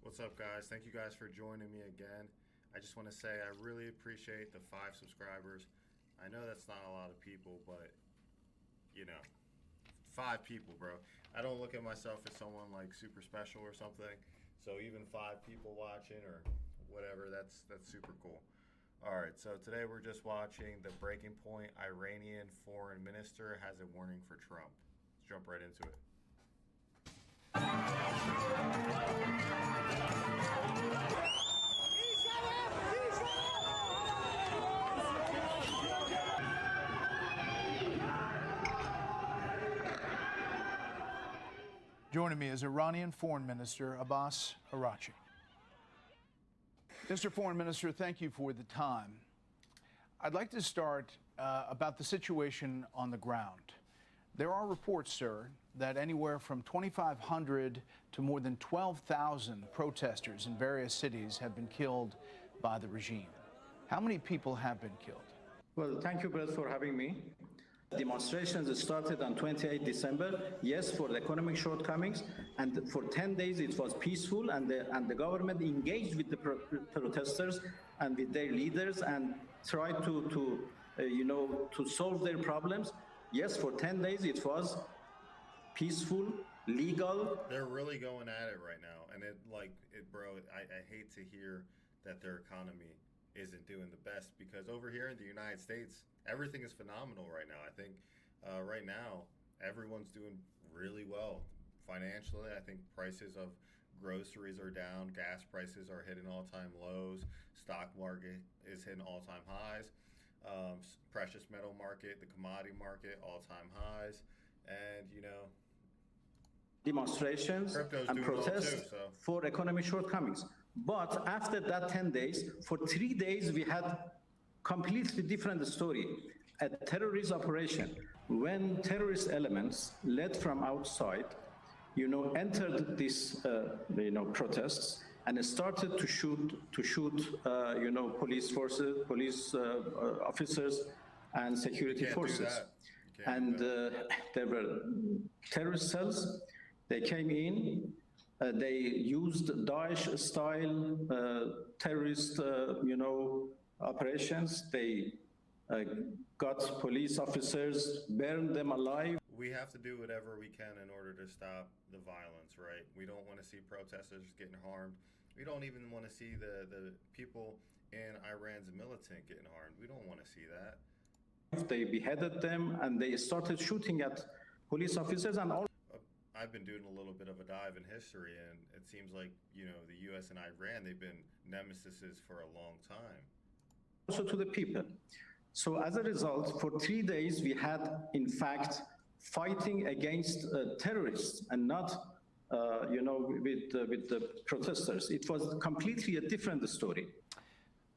What's up, guys? Thank you guys for joining me again. I just want to say I really appreciate the 5 subscribers. I know that's not a lot of people, but, you know, 5 people, bro. I don't look at myself as someone like super special or something. So even 5 people watching or whatever, that's super cool. All right, so today we're just watching the Breaking Point. Iranian foreign minister has a warning for Trump. Let's jump right into it. Joining me is Iranian Foreign Minister Abbas Araghchi. Mr. Foreign Minister, thank you for the time. I'd like to start about the situation on the ground. There are reports, sir, that anywhere from 2,500 to more than 12,000 protesters in various cities have been killed by the regime. How many people have been killed? Well, thank you, Brett, for having me. Demonstrations started on 28 December, yes, for the economic shortcomings, and for 10 days it was peaceful, and the government engaged with the protesters and with their leaders and tried to solve their problems. Yes, for 10 days it was peaceful, legal. They're really going at it right now, and bro, I hate to hear that their economy isn't doing the best, because over here in the United States, everything is phenomenal right now. I think right now everyone's doing really well financially. I think prices of groceries are down, gas prices are hitting all-time lows, stock market is hitting all-time highs, precious metal market, the commodity market, all-time highs, and demonstrations and protests for economic shortcomings. But after that 10 days, for 3 days, we had completely different story. A terrorist operation, when terrorist elements led from outside, entered these, protests and started to shoot, police forces, police officers, and security forces. And there were terrorist cells. They came in. They used Daesh-style terrorist, operations. They got police officers, burned them alive. We have to do whatever we can in order to stop the violence, right? We don't want to see protesters getting harmed. We don't even want to see the people in Iran's militant getting harmed. We don't want to see that. They beheaded them, and they started shooting at police officers and all. I've been doing a little bit of a dive in history, and it seems like, the U.S. and Iran, they've been nemesises for a long time. Also to the people. So as a result, for 3 days, we had, in fact, fighting against terrorists and not, with the protesters. It was completely a different story.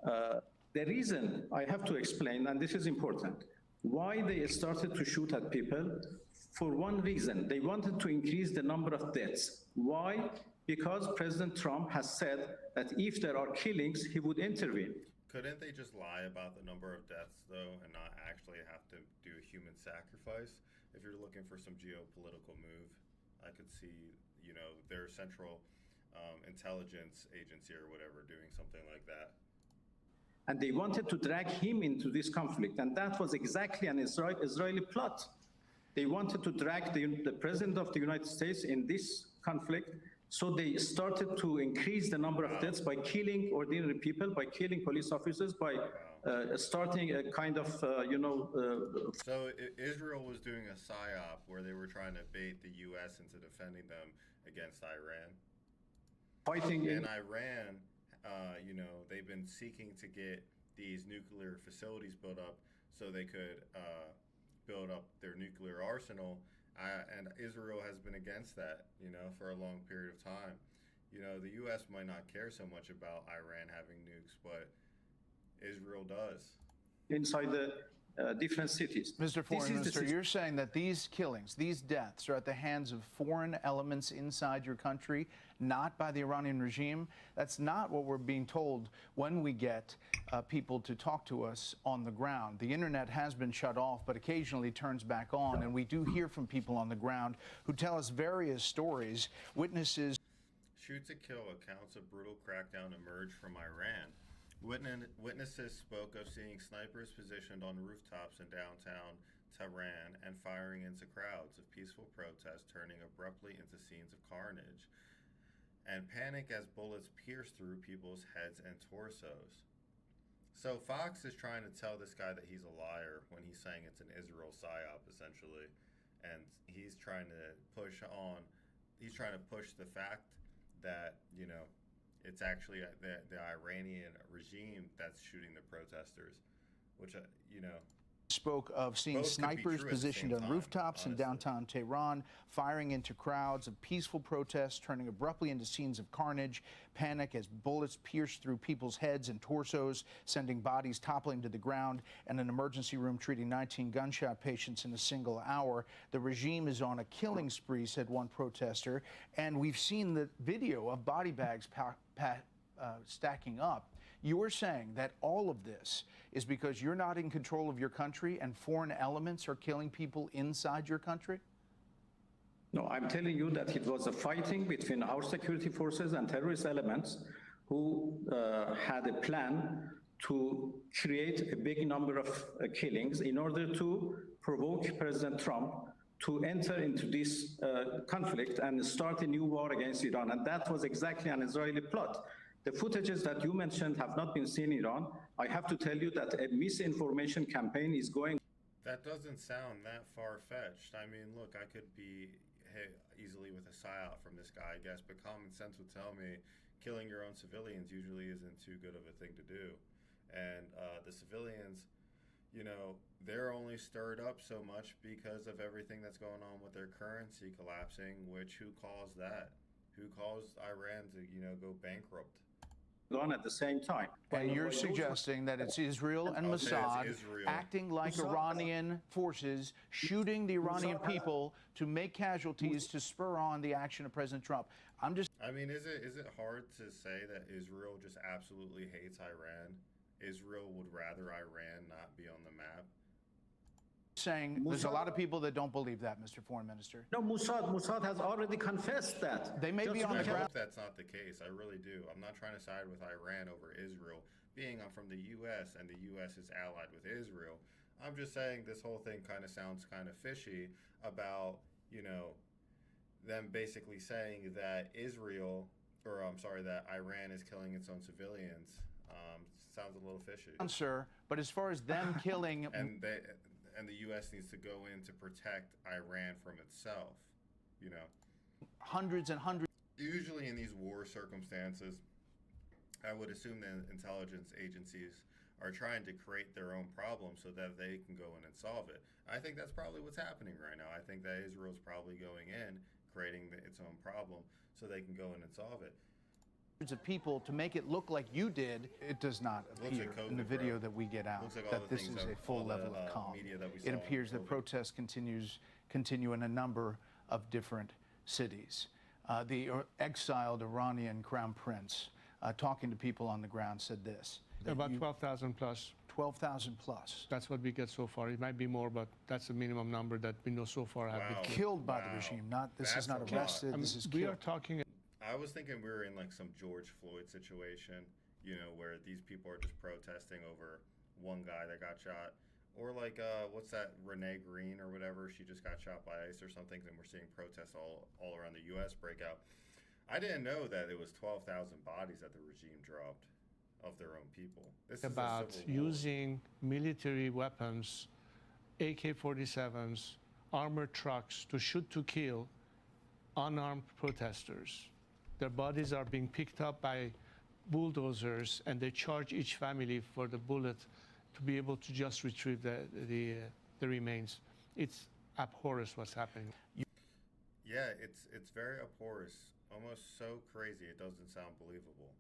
The reason I have to explain, and this is important, why they started to shoot at people. For one reason, they wanted to increase the number of deaths. Why? Because President Trump has said that if there are killings, he would intervene. Couldn't they just lie about the number of deaths, though, and not actually have to do a human sacrifice? If you're looking for some geopolitical move, I could see, their central intelligence agency or whatever doing something like that. And they wanted to drag him into this conflict, and that was exactly an Israeli plot. They wanted to drag the President of the United States in this conflict, so they started to increase the number of deaths by killing ordinary people, by killing police officers, by starting a kind of, So Israel was doing a psyop where they were trying to bait the U.S. into defending them against Iran. Fighting in Iran, they've been seeking to get these nuclear facilities built up so they could build up their nuclear arsenal, and Israel has been against that, for a long period of time. The U.S. might not care so much about Iran having nukes, but Israel does. Inside the different cities. Mr. Foreign Minister, you're saying that these killings, these deaths are at the hands of foreign elements inside your country, not by the Iranian regime. That's not what we're being told when we get people to talk to us on the ground. The internet has been shut off, but occasionally turns back on, and we do hear from people on the ground who tell us various stories, witnesses. shoot to kill accounts of brutal crackdown emerged from Iran. Witnesses spoke of seeing snipers positioned on rooftops in downtown Tehran and firing into crowds of peaceful protests, turning abruptly into scenes of carnage and panic as bullets pierced through people's heads and torsos. So Fox is trying to tell this guy that he's a liar when he's saying it's an Israel psyop, essentially, and he's trying to push the fact that it's actually the Iranian regime that's shooting the protesters, which spoke of seeing snipers positioned on rooftops in downtown Tehran, firing into crowds of peaceful protests, turning abruptly into scenes of carnage, panic as bullets pierced through people's heads and torsos, sending bodies toppling to the ground, and an emergency room treating 19 gunshot patients in a single hour. The regime is on a killing spree, said one protester, and we've seen the video of body bags stacking up. You were saying that all of this is because you're not in control of your country and foreign elements are killing people inside your country? No, I'm telling you that it was a fighting between our security forces and terrorist elements who had a plan to create a big number of killings in order to provoke President Trump to enter into this conflict and start a new war against Iran. And that was exactly an Israeli plot. The footages that you mentioned have not been seen in Iran. I have to tell you that a misinformation campaign is going. That doesn't sound that far-fetched. I mean, look, I could be hit easily with a psyop from this guy, I guess, but common sense would tell me killing your own civilians usually isn't too good of a thing to do. And the civilians, they're only stirred up so much because of everything that's going on with their currency collapsing, which who caused that? Who caused Iran to, go bankrupt? On at the same time. And you're suggesting that it's Israel and Mossad acting like Iranian forces, shooting the Iranian people to make casualties to spur on the action of President Trump. I mean, is it hard to say that Israel just absolutely hates Iran? Israel would rather Iran not be on the map? Saying there's a lot of people that don't believe that, Mr. Foreign Minister. No, Mossad has already confessed that. They may be on the ground. I hope that's not the case. I really do. I'm not trying to side with Iran over Israel. Being I'm from the U.S. and the U.S. is allied with Israel, I'm just saying this whole thing kind of sounds kind of fishy about, them basically saying that that Iran is killing its own civilians. Sounds a little fishy. Sir, but as far as them killing... And the U.S. needs to go in to protect Iran from itself, Hundreds and hundreds. Usually in these war circumstances, I would assume that intelligence agencies are trying to create their own problem so that they can go in and solve it. I think that's probably what's happening right now. I think that Israel's probably going in, creating its own problem so they can go in and solve it. Of people to make it look like you did. It does not appear in the video that we get out that this is a full level of calm. It appears that protests continue in a number of different cities. The exiled Iranian crown prince talking to people on the ground said this. About 12,000 plus. 12,000 plus. That's what we get so far. It might be more, but that's the minimum number that we know so far have been killed by the regime. This is not arrested. This is killed. We are talking. I was thinking we were in like some George Floyd situation, where these people are just protesting over one guy that got shot. Or like, what's that, Renee Green or whatever, she just got shot by ICE or something, and we're seeing protests all around the U.S. break out. I didn't know that it was 12,000 bodies that the regime dropped of their own people. This is about using military weapons, AK-47s, armored trucks to shoot to kill unarmed protesters. Their bodies are being picked up by bulldozers, and they charge each family for the bullet to be able to just retrieve the remains. It's abhorrent what's happening. Yeah, it's very abhorrent, almost so crazy it doesn't sound believable.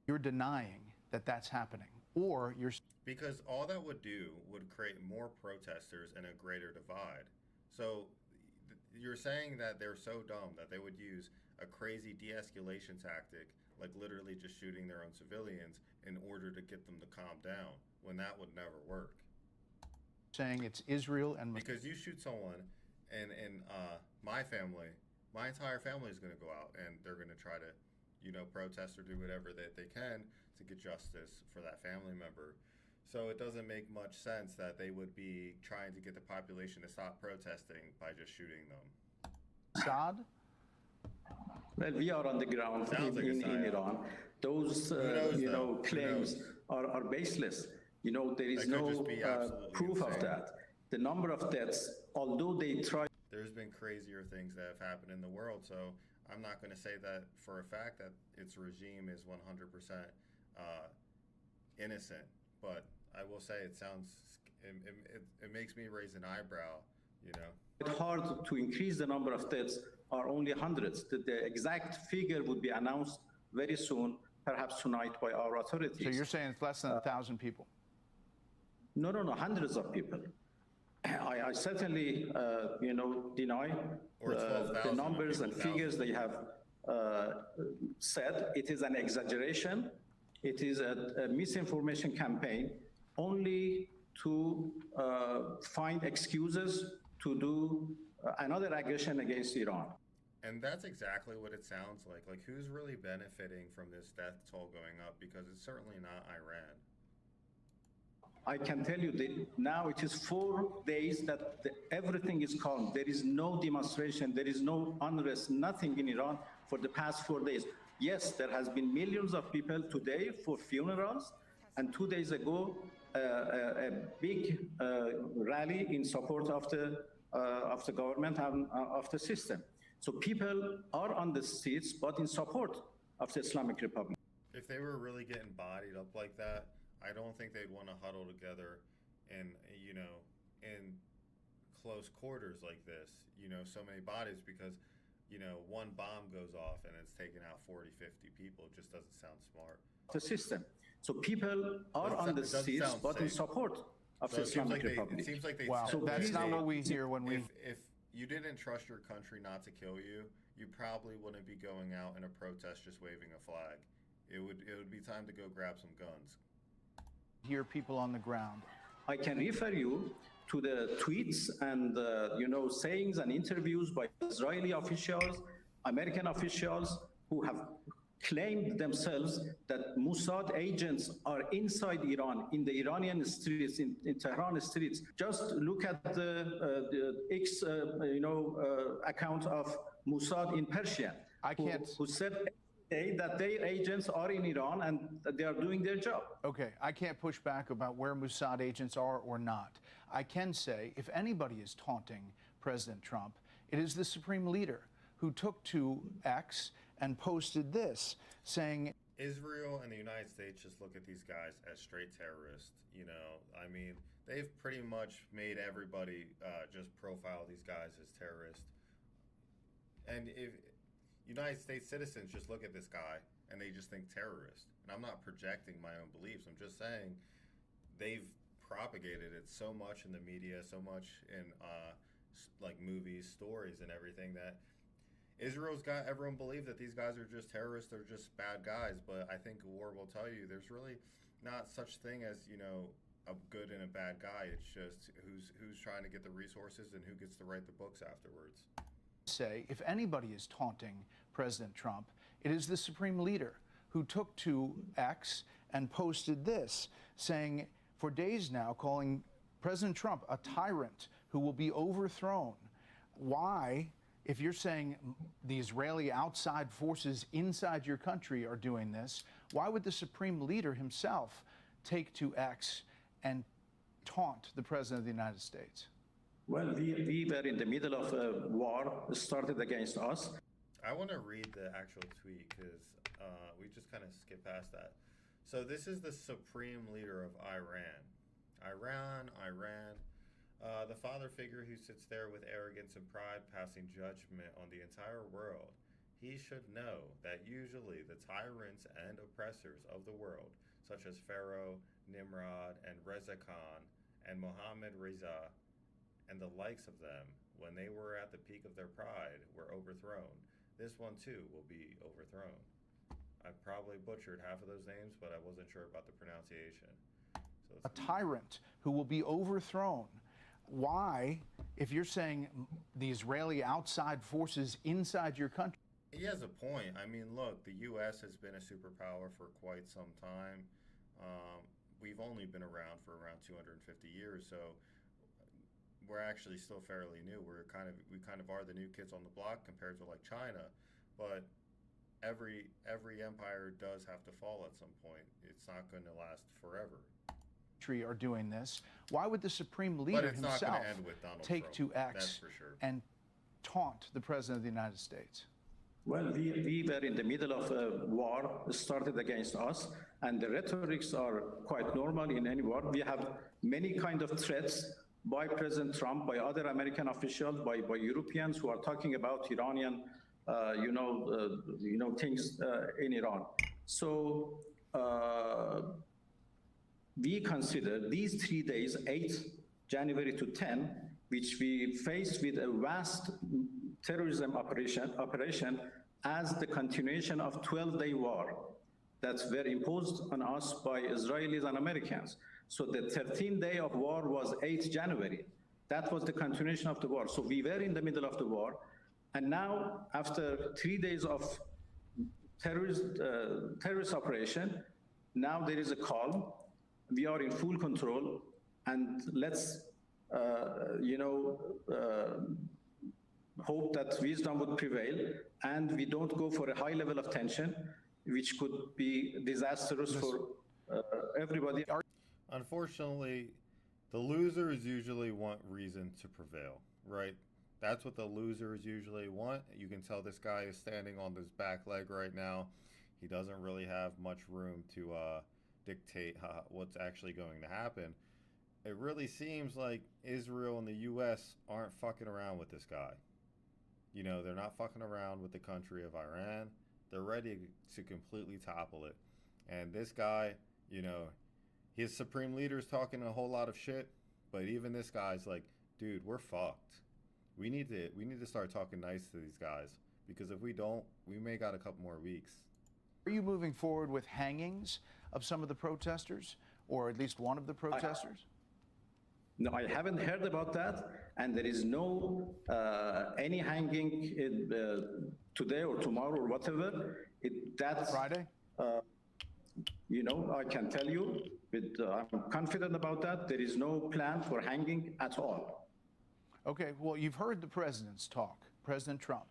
You're denying that that's happening, or you're... Because all that would do would create more protesters and a greater divide. So you're saying that they're so dumb that they would use a crazy de-escalation tactic, like literally just shooting their own civilians in order to get them to calm down, when that would never work. Saying it's Israel and... Because you shoot someone, and my family my entire family is going to go out and they're going to try to, protest or do whatever that they can to get justice for that family member. So it doesn't make much sense that they would be trying to get the population to stop protesting by just shooting them. Assad? Well, we are on the ground in Iran. Those claims are baseless. There is no proof of that. The number of deaths, although they try. There's been crazier things that have happened in the world, so I'm not going to say that for a fact that its regime is 100% innocent, but I will say it makes me raise an eyebrow, It's hard to increase the number of deaths are only hundreds. The exact figure would be announced very soon, perhaps tonight by our authorities. So you're saying it's less than 1,000 people? No, hundreds of people. I certainly, deny the numbers and figures they have said. It is an exaggeration. It is a misinformation campaign only to find excuses to do another aggression against Iran. And that's exactly what it sounds like. Like, who's really benefiting from this death toll going up? Because it's certainly not Iran. I can tell you that now it is 4 days that everything is calm. There is no demonstration, there is no unrest, nothing in Iran for the past 4 days. Yes, there has been millions of people today for funerals, and 2 days ago, a big rally in support of the government and of the system. So people are on the streets, but in support of the Islamic Republic. If they were really getting bodied up like that, I don't think they'd want to huddle together in close quarters like this, so many bodies, because, one bomb goes off and it's taking out 40, 50 people. It just doesn't sound smart. The system. So people are on the streets, but in support of the Islamic Republic. It seems like they. Wow, so that's not what we hear when we. If you didn't trust your country not to kill you, you probably wouldn't be going out in a protest just waving a flag. It would be time to go grab some guns. Hear people on the ground. I can refer you to the tweets and sayings and interviews by Israeli officials, American officials who have claimed themselves that Mossad agents are inside Iran, in the Iranian streets, in Tehran streets. Just look at the X, account of Mossad in Persia, who said that their agents are in Iran and that they are doing their job. Okay, I can't push back about where Mossad agents are or not. I can say, if anybody is taunting President Trump, it is the Supreme Leader who took to X and posted this, saying, Israel and the United States just look at these guys as straight terrorists. I mean, they've pretty much made everybody just profile these guys as terrorists. And if United States citizens just look at this guy and they just think terrorist. And I'm not projecting my own beliefs. I'm just saying they've propagated it so much in the media, so much in like movies, stories, and everything, that Israel's got everyone believe that these guys are just terrorists, they're just bad guys. But I think war will tell you there's really not such thing as, a good and a bad guy. It's just who's trying to get the resources and who gets to write the books afterwards. Say, if anybody is taunting President Trump, it is the Supreme Leader who took to X and posted this, saying for days now, calling President Trump a tyrant who will be overthrown. Why, if you're saying the Israeli outside forces inside your country are doing this, why would the Supreme Leader himself take to X and taunt the President of the United States? Well, we were in the middle of a war started against us. I want to read the actual tweet because we just kind of skipped past that. So this is the Supreme Leader of Iran. The father figure who sits there with arrogance and pride, passing judgment on the entire world. He should know that usually the tyrants and oppressors of the world, such as Pharaoh, Nimrod, and Reza Khan, and Mohammad Reza, and the likes of them, when they were at the peak of their pride, were overthrown. This one too will be overthrown. I probably butchered half of those names, but I wasn't sure about the pronunciation. So a tyrant who will be overthrown. Why, if you're saying the Israeli outside forces inside your country? He has a point. I mean, look, the U.S. has been a superpower for quite some time. We've only been around for around 250 years, so we're actually still fairly new. We kind of are the new kids on the block compared to like China, but every empire does have to fall at some point. It's not going to last forever. Are doing this. Why would the supreme leader himself take Trump. to X and taunt the president of the United States? Well, we were in the middle of a war started against us, and the rhetorics are quite normal in any war. We have many kind of threats by President Trump, by other American officials, by Europeans who are talking about Iranian, things in Iran. So we consider these 3 days, 8 January to 10, which we faced with a vast terrorism operation as the continuation of 12-day war that were imposed on us by Israelis and Americans. So the 13th day of war was 8 January. That was the continuation of the war. So we were in the middle of the war. And now, after 3 days of terrorist operation, now there is a calm. We are in full control, and let's, hope that wisdom would prevail, and we don't go for a high level of tension, which could be disastrous for everybody. Unfortunately, the losers usually want reason to prevail, right? That's what the losers usually want. You can tell this guy is standing on his back leg right now. He doesn't really have much room to dictate what's actually going to happen. It really seems like Israel and the U.S. aren't fucking around with this guy. You know, they're not fucking around with the country of Iran. They're ready to completely topple it. And this guy, you know, his supreme leader's talking a whole lot of shit, but even this guy's like, dude, we're fucked. We need to start talking nice to these guys, because if we don't, we may got a couple more weeks. Are you moving forward with hangings of some of the protesters, or at least one of the protesters? No, I haven't heard about that, and there is no any hanging today or tomorrow or whatever. That's Friday? I can tell you, I'm confident about that. There is no plan for hanging at all. Okay, well, you've heard the president's talk, President Trump,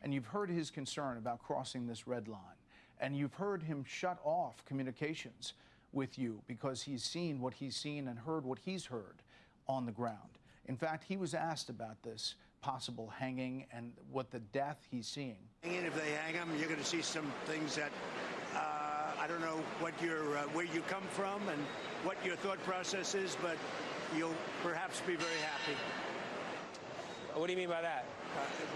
and you've heard his concern about crossing this red line, and you've heard him shut off communications with you because he's seen what he's seen and heard what he's heard on the ground. In fact, he was asked about this possible hanging and what the death he's seeing. And if they hang him, you're going to see some things that I don't know what where you come from and what your thought process is, but you'll perhaps be very happy. What do you mean by that?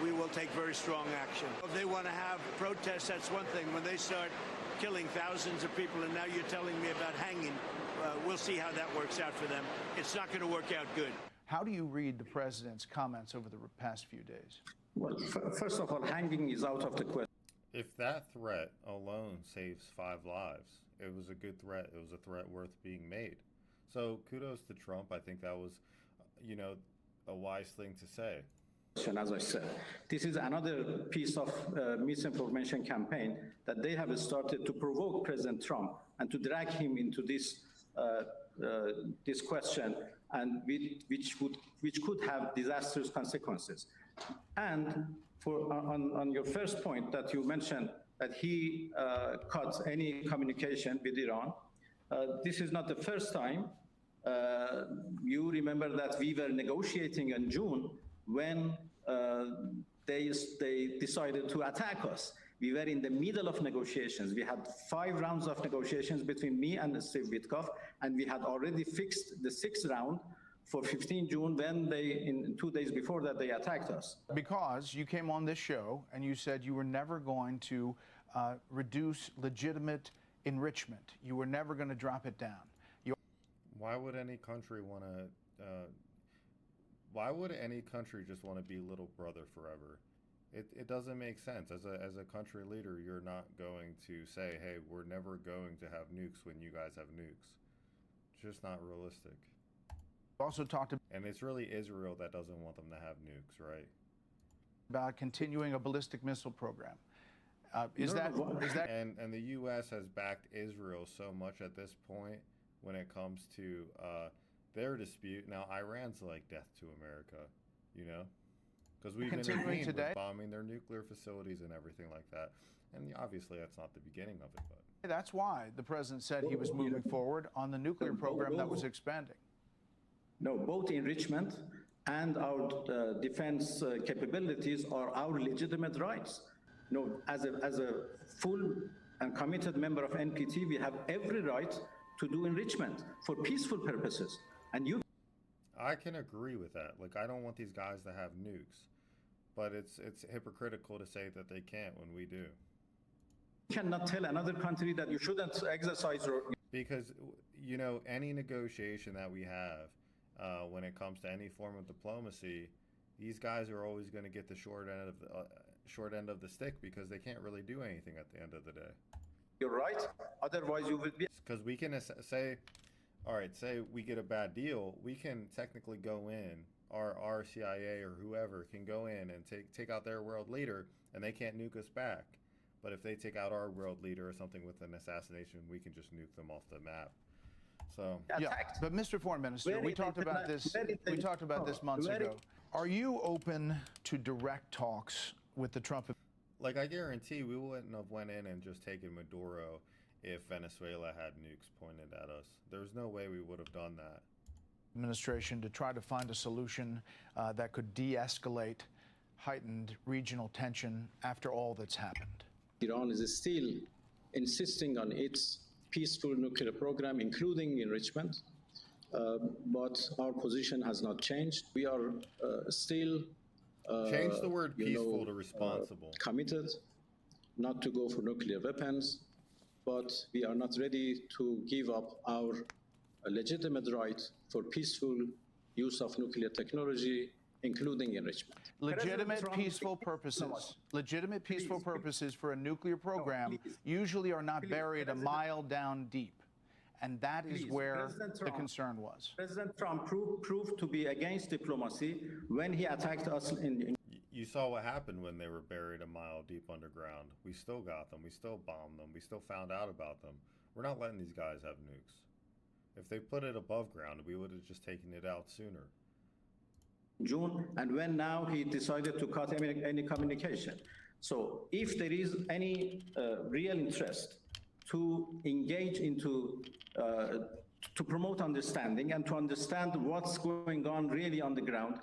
We will take very strong action. If they want to have protests, that's one thing. When they start killing thousands of people, and now you're telling me about hanging, we'll see how that works out for them. It's not going to work out good. How do you read the president's comments over the past few days? Well, first of all, hanging is out of the question. If that threat alone saves 5 lives, it was a good threat. It was a threat worth being made. So kudos to Trump. I think that was, a wise thing to say. As I said, this is another piece of misinformation campaign that they have started to provoke President Trump and to drag him into this question, and which could have disastrous consequences. And on your first point that you mentioned, that he cut any communication with Iran, this is not the first time. You remember that we were negotiating in June when they decided to attack us. We were in the middle of negotiations. We had 5 rounds of negotiations between me and Steve Witkoff, and we had already fixed the 6th round for 15 June when in 2 days before that, they attacked us. Because you came on this show and you said you were never going to reduce legitimate enrichment. You were never going to drop it down. Why would any country want to? Why would any country just want to be little brother forever? It doesn't make sense. As a country leader, you're not going to say, "Hey, we're never going to have nukes when you guys have nukes." It's just not realistic. Also talked And it's really Israel that doesn't want them to have nukes, right? about continuing a ballistic missile program. Is that And the U.S. has backed Israel so much at this point when it comes to their dispute. Now, Iran's like death to America, you know? Because we've continuing intervened today? with bombing their nuclear facilities and everything like that. And obviously that's not the beginning of it, but... That's why the president said he was moving forward on the nuclear program that was expanding. No, both enrichment and our defense capabilities are our legitimate rights. No, as a full and committed member of NPT, we have every right to do enrichment for peaceful purposes. And I can agree with that. Like, I don't want these guys to have nukes, but it's hypocritical to say that they can't when we do. You cannot tell another country that you shouldn't exercise your... Because, you know, any negotiation that we have, when it comes to any form of diplomacy, these guys are always going to get the short end of the stick because they can't really do anything at the end of the day. You're right. Otherwise, you will be... Because we can say, all right, say we get a bad deal, we can technically go in, our CIA or whoever can go in and take out their world leader, and they can't nuke us back. But if they take out our world leader or something with an assassination, we can just nuke them off the map. So yeah, but Mr. Foreign Minister, we talked about this. We talked about this months ago. Are you open to direct talks with the Trump? Like, I guarantee we wouldn't have went in and just taken Maduro if Venezuela had nukes pointed at us. There's no way we would have done that. Administration to try to find a solution that could de-escalate heightened regional tension after all that's happened. Iran is still insisting on its peaceful nuclear program, including enrichment, but our position has not changed. We are still change the word peaceful to responsible. Committed not to go for nuclear weapons, but we are not ready to give up our legitimate right for peaceful use of nuclear technology, including enrichment. Legitimate peaceful purposes. Legitimate peaceful purposes for a nuclear program usually are not buried a mile down deep. And that is where the concern was. President Trump proved to be against diplomacy when he attacked us in... You saw what happened when they were buried a mile deep underground. We still got them. We still bombed them. We still found out about them. We're not letting these guys have nukes. If they put it above ground, we would have just taken it out sooner. June, and when now he decided to cut any communication. So if there is any real interest to engage into, to promote understanding and to understand what's going on really on the ground,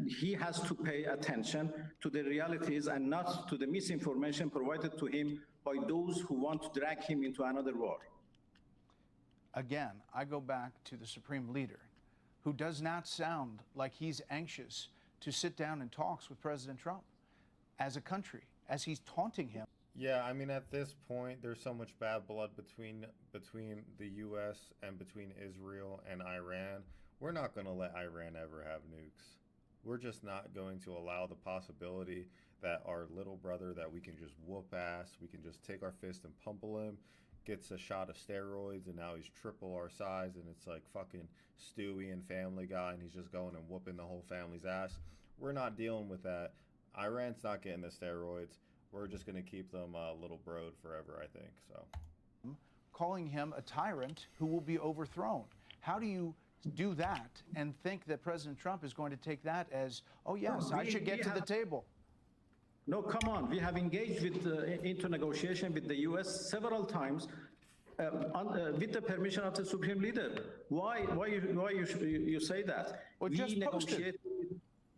he has to pay attention to the realities and not to the misinformation provided to him by those who want to drag him into another war. Again, I go back to the Supreme Leader, who does not sound like he's anxious to sit down in talks with President Trump as a country, as he's taunting him. Yeah, I mean, at this point, there's so much bad blood between the U.S. and between Israel and Iran. We're not going to let Iran ever have nukes. We're just not going to allow the possibility that our little brother that we can just whoop ass, we can just take our fist and pummel him, gets a shot of steroids, and now he's triple our size, and it's like fucking Stewie and Family Guy, and he's just going and whooping the whole family's ass. We're not dealing with that. Iran's not getting the steroids. We're just going to keep them little broed forever, I think. So, calling him a tyrant who will be overthrown. How do you do that and think that President Trump is going to take that as, oh yes, I should get to the table? No, come on. We have engaged into negotiation with the U.S. several times with the permission of the Supreme Leader. Why you say that? Well, just negotiated.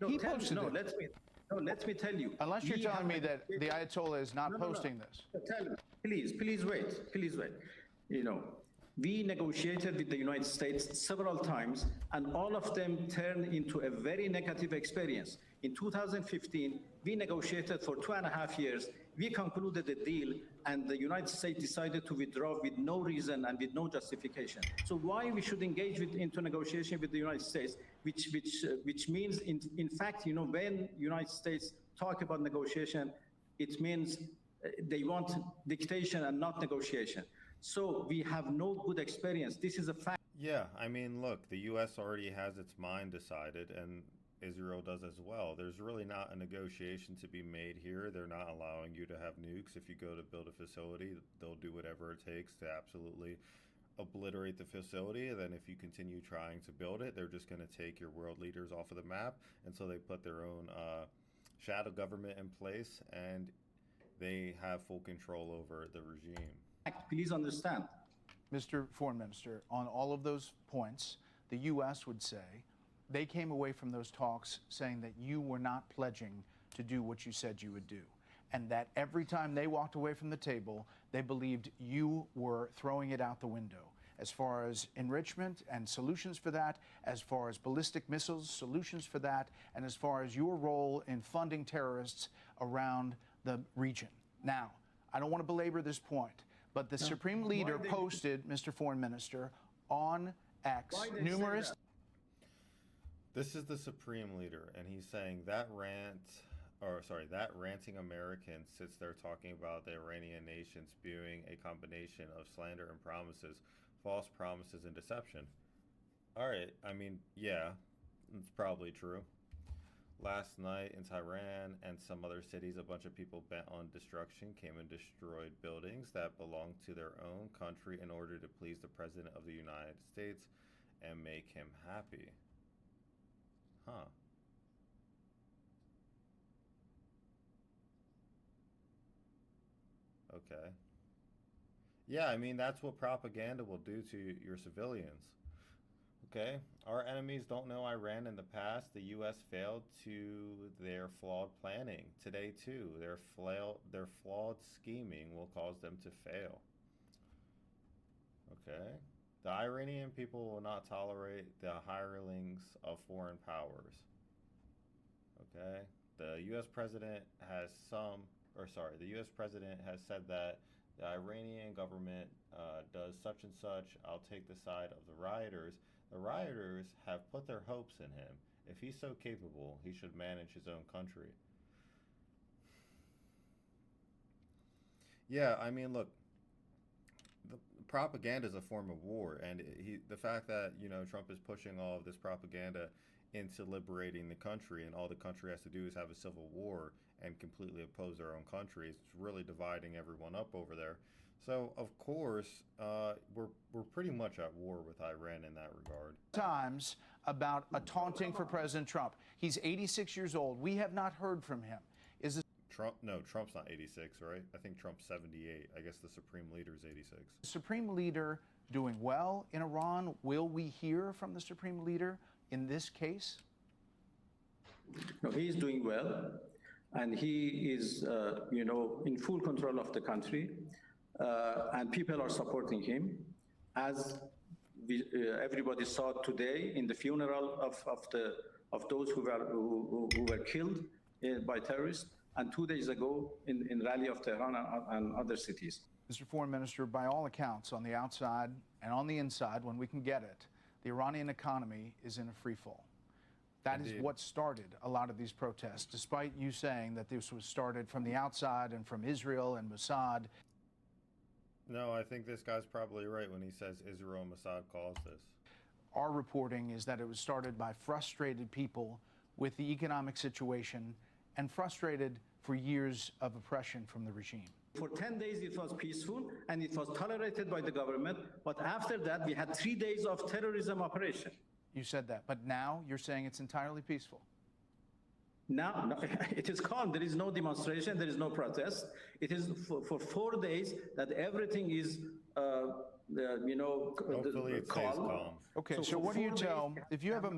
Let me tell you. Unless you're telling me that the Ayatollah is not posting this. Tell me, please wait. You know, we negotiated with the United States several times, and all of them turned into a very negative experience. In 2015, we negotiated for 2.5 years. We concluded a deal, and the United States decided to withdraw with no reason and with no justification. So why we should engage into negotiation with the United States, which means, in fact, you know, when United States talk about negotiation, it means they want dictation and not negotiation. So we have no good experience. This is a fact. Yeah, I mean, look, the U.S. already has its mind decided, and Israel does as well. There's really not a negotiation to be made here. They're not allowing you to have nukes. If you go to build a facility, they'll do whatever it takes to absolutely obliterate the facility. And then if you continue trying to build it, they're just going to take your world leaders off of the map. And so they put their own shadow government in place, and they have full control over the regime. Please understand. Mr. Foreign Minister, on all of those points, the U.S. would say they came away from those talks saying that you were not pledging to do what you said you would do, and that every time they walked away from the table, they believed you were throwing it out the window as far as enrichment and solutions for that, as far as ballistic missiles, solutions for that, and as far as your role in funding terrorists around the region. Now, I don't want to belabor this point, but the Supreme Leader posted, Mr. Foreign Minister, on X numerous. This is the Supreme Leader, and he's saying that that ranting American sits there talking about the Iranian nation spewing a combination of slander and promises, false promises and deception. All right, I mean, yeah, it's probably true. Last night in Tehran and some other cities, a bunch of people bent on destruction came and destroyed buildings that belonged to their own country in order to please the President of the United States and make him happy. Huh. Okay. Yeah, I mean, that's what propaganda will do to your civilians. Okay, our enemies don't know Iran in the past. The U.S. failed to their flawed planning. Today, too, their flawed scheming will cause them to fail. Okay, the Iranian people will not tolerate the hirelings of foreign powers. Okay, the U.S. president has the U.S. president has said that the Iranian government does such and such. I'll take the side of the rioters. The rioters have put their hopes in him. If he's so capable, he should manage his own country. Yeah, I mean, look, the propaganda is a form of war, and the fact that Trump is pushing all of this propaganda into liberating the country, and all the country has to do is have a civil war and completely oppose their own country. It's really dividing everyone up over there. So, of course, we're pretty much at war with Iran in that regard. Times about a taunting for President Trump. He's 86 years old. We have not heard from him. Is this Trump? No, Trump's not 86, right? I think Trump's 78. I guess the Supreme Leader is 86. the Supreme Leader doing well in Iran? Will we hear from the Supreme Leader in this case? No, he is doing well, and he is, in full control of the country. And people are supporting him, as everybody saw today in the funeral of those who were killed by terrorists, and 2 days ago in rally of Tehran and other cities. Mr. Foreign Minister, by all accounts, on the outside and on the inside, when we can get it, the Iranian economy is in a free fall. That is what started a lot of these protests, despite you saying that this was started from the outside and from Israel and Mossad. No, I think this guy's probably right when he says Israel and Mossad caused this. Our reporting is that it was started by frustrated people with the economic situation and frustrated for years of oppression from the regime. For 10 days it was peaceful and it was tolerated by the government, but after that we had 3 days of terrorism operation. You said that, but now you're saying it's entirely peaceful. Now, no, it is calm. There is no demonstration. There is no protest. It is for 4 days that everything is, Hopefully it stays calm. Okay, so what do you tell, if you have a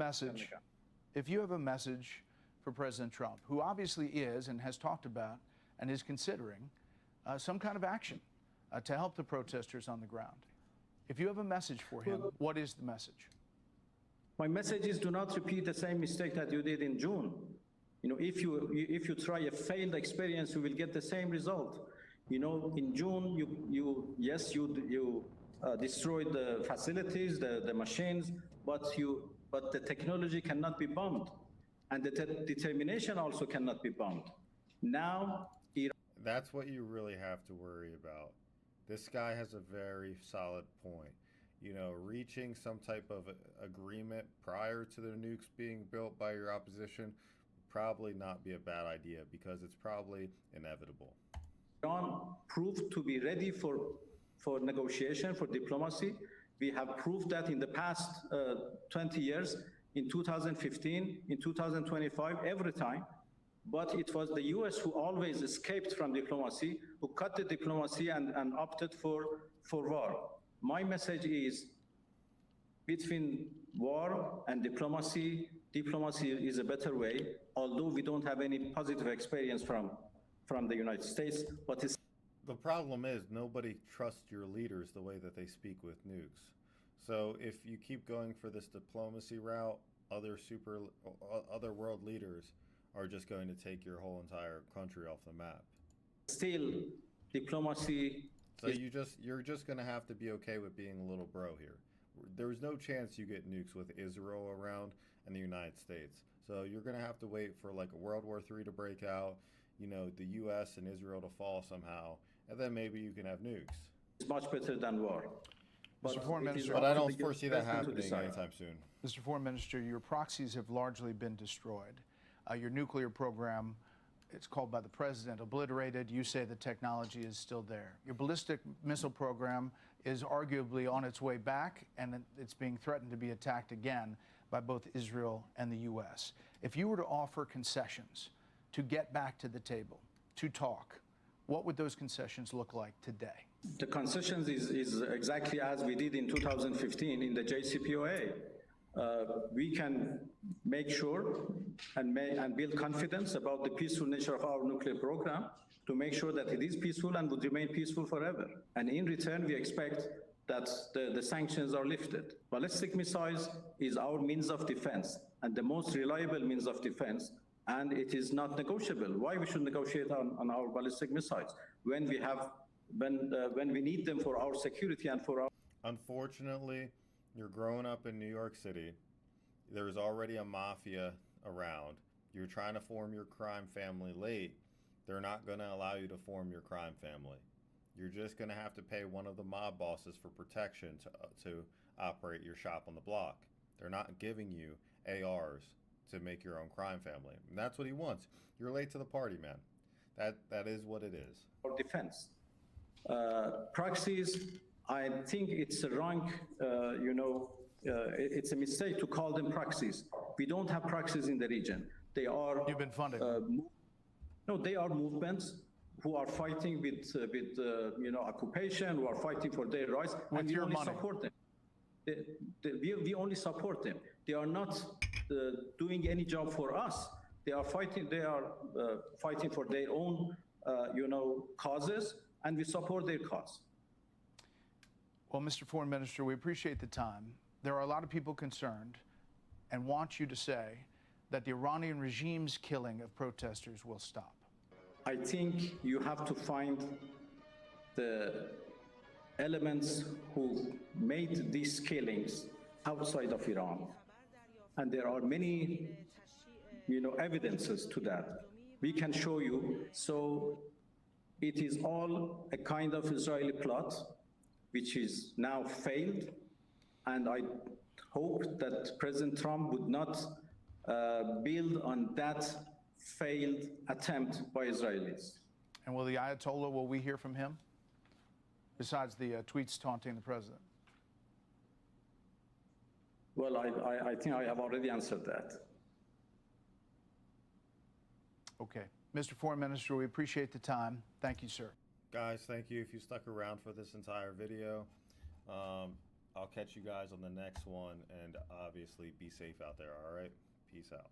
message for President Trump, who obviously is and has talked about and is considering some kind of action to help the protesters on the ground. If you have a message for him, what is the message? My message is do not repeat the same mistake that you did in June. If you try a failed experience, you will get the same result. In June, you destroyed the facilities, the machines, but the technology cannot be bombed, and the determination also cannot be bombed. Now, that's what you really have to worry about. This guy has a very solid point. reaching some type of agreement prior to the nukes being built by your opposition would probably not be a bad idea because it's probably inevitable. Iran proved to be ready for negotiation, for diplomacy. We have proved that in the past 20 years, in 2015, in 2025, every time. But it was the US who always escaped from diplomacy, who cut the diplomacy and opted for war. My message is between war and diplomacy, diplomacy is a better way, although we don't have any positive experience from the United States, but it's the problem is nobody trusts your leaders the way that they speak with nukes. So if you keep going for this diplomacy route, other world leaders are just going to take your whole entire country off the map. Still, diplomacy. So you're just going to have to be okay with being a little bro here. There's no chance you get nukes with Israel around and the United States. So you're going to have to wait for like a World War III to break out, the U.S. and Israel to fall somehow, and then maybe you can have nukes. It's much better than war. Mr. Foreign Minister, but I don't foresee that happening anytime soon. Mr. Foreign Minister, your proxies have largely been destroyed. Your nuclear program, it's called by the president, obliterated. You say the technology is still there. Your ballistic missile program is arguably on its way back, and it's being threatened to be attacked again by both Israel and the U.S. If you were to offer concessions to get back to the table, to talk, what would those concessions look like today? The concessions is exactly as we did in 2015 in the JCPOA. We can make sure and build confidence about the peaceful nature of our nuclear program to make sure that it is peaceful and would remain peaceful forever. And in return, we expect that the sanctions are lifted. Ballistic missiles is our means of defense and the most reliable means of defense, and it is not negotiable. Why we should negotiate on our ballistic missiles when we need them for our security and for our... Unfortunately, you're growing up in New York City. There's already a mafia around. You're trying to form your crime family late. They're not going to allow you to form your crime family. You're just going to have to pay one of the mob bosses for protection to operate your shop on the block. They're not giving you ARs to make your own crime family. And that's what he wants. You're late to the party, man. That is what it is. For defense. Proxies, I think it's a wrong, it's a mistake to call them proxies. We don't have proxies in the region. They are... You've been funded. No, they are movements who are fighting with occupation, who are fighting for their rights, and we only support them. We only support them. They are not doing any job for us. They are fighting. They are fighting for their own, causes, and we support their cause. Well, Mr. Foreign Minister, we appreciate the time. There are a lot of people concerned and want you to say that the Iranian regime's killing of protesters will stop. I think you have to find the elements who made these killings outside of Iran. And there are many, evidences to that. We can show you. So it is all a kind of Israeli plot, which is now failed. And I hope that President Trump would not build on that failed attempt by Israelis. And will the Ayatollah, will we hear from him? Besides the tweets taunting the president? Well, I think I have already answered that. Okay. Mr. Foreign Minister, we appreciate the time. Thank you, sir. Guys, thank you if you stuck around for this entire video. I'll catch you guys on the next one, and obviously be safe out there, all right? Peace out.